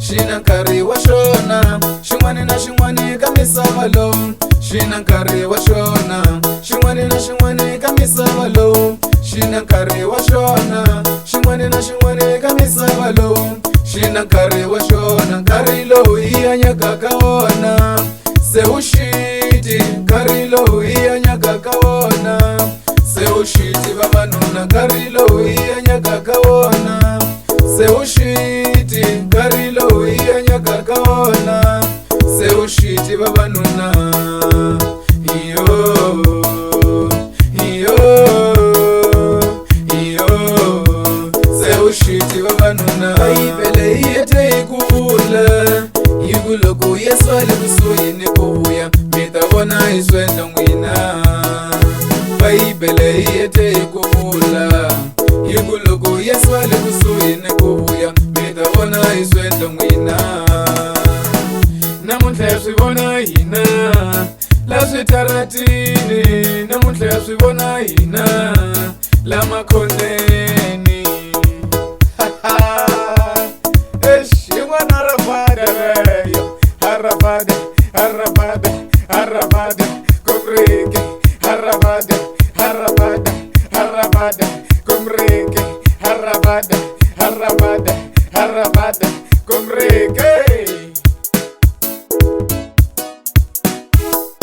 xina nkarhi wa xona xin'wana na xin'wana ka misava lowu xina nkarhi wa xona xin'wana na xin'wana ka misava lowu xina nkarhi wa xona xin'wana na xin'wana ka misava lowu xina nkarhi wa xona nkarhi lowu hi hanyaka ka wona se wu xiti nkarhi lowu hi hanyaka ka wona se wu xiti vavanuna nkarhi lowu hi hanyaka ka wona se wu xiti nkarhi lowu hi hanyaka ka wona se wu xiti vavanuna se wu xiti vavanuna Bhayibhele yi hete hi ku vula yi ku loko Yesu a le kusuhi ni ku vuya mi ta vona hi swendla n'wina Bhayibhele yi hete hi ku vula yi ku loko Yesu a le kusuhi ni ku vuya mi ta vona hi swendla n'wina namuntlha ya swi vona hina la switaratini namuntlha ya swi vona hina la makhoneni xin'wana rafada reyo harabada harabada harabada komreke harabada harabada harabada komreke harabada harabada harabada komreke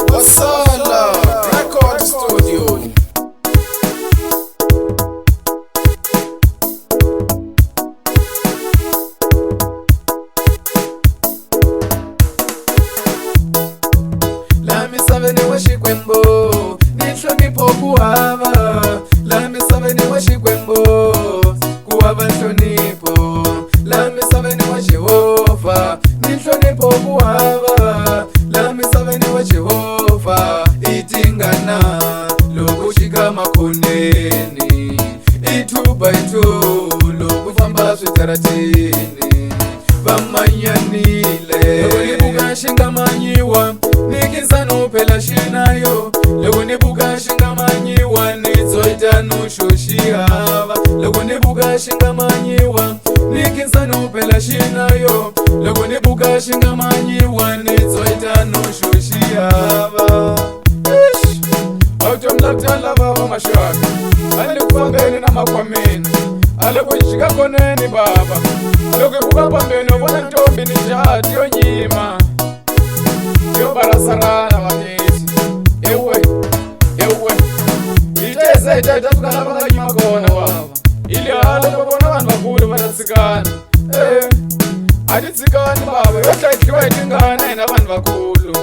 Wasala Record Studio La misaveni wa xikwembu ni nhlonipho ku hava la misaveni wa xikwembu ku hava nhlonipho la misaveni wa Jehovha ni nhlonipho ku hava la misaveni wa Jehovha i tingana loko xika makhoneni i 2 by 2 loko famba switaratini va manyanile loko ni buka xi nga manyiwa nikisano phela xinayo loko ni buka xi nga manyiwa ni tsoita no xo xihava loko ni buka xi nga manyiwa nikisano phela xinayo loko ni buka xi nga manyiwa ni tsoita no xo xihava automlatala baba maxaka ale ku fambeni na makhwameni ale ku xika koneni baba loko ku ka pambeni u vona ntombi ni jati yo nyima yo barasarana vaketi ewe iteze itata tukala va nyima kona baba ili hala loko vona vanhu vakulu va tsikana a ti tsikani baba yo hlayisiwa hi tingana hina vanhu vakulu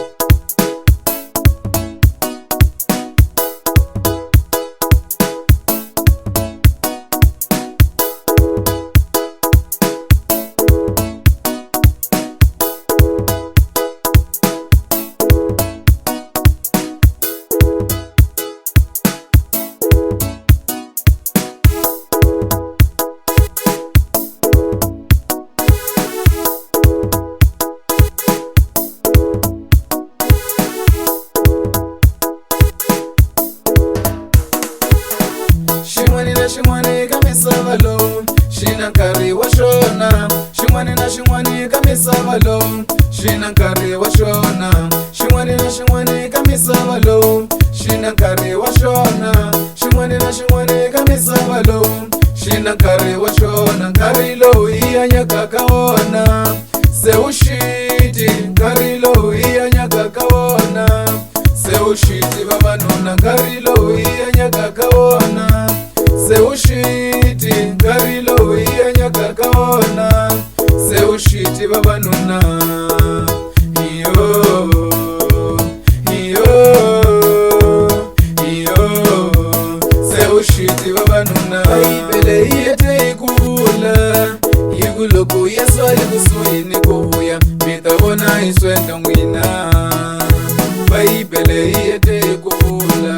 xin'wana ka misava lowu xina nkarhi wa xona xin'wana na xin'wana ka misava lowu xina nkarhi wa xona xin'wana na xin'wana ka misava lowu xina nkarhi wa xona xin'wana na xin'wana ka misava lowu xina nkarhi wa xona nkarhi lowu hi hanyaka ka wona se wu xiti nkarhi lowu hi hanyaka ka wona se wu xiti vavanuna nkarhi lowu hi hanyaka ka wona se wu xiti nkarhi lowu hi hanyaka ka wona se wu xiti vavanuna se wu xiti vavanuna Bhayibhele yi hete hi ku vula yi ku loko Yesu a le kusuhi ni ku vuya mi ta vona hi swendla n'wina Bhayibhele yi hete hi ku vula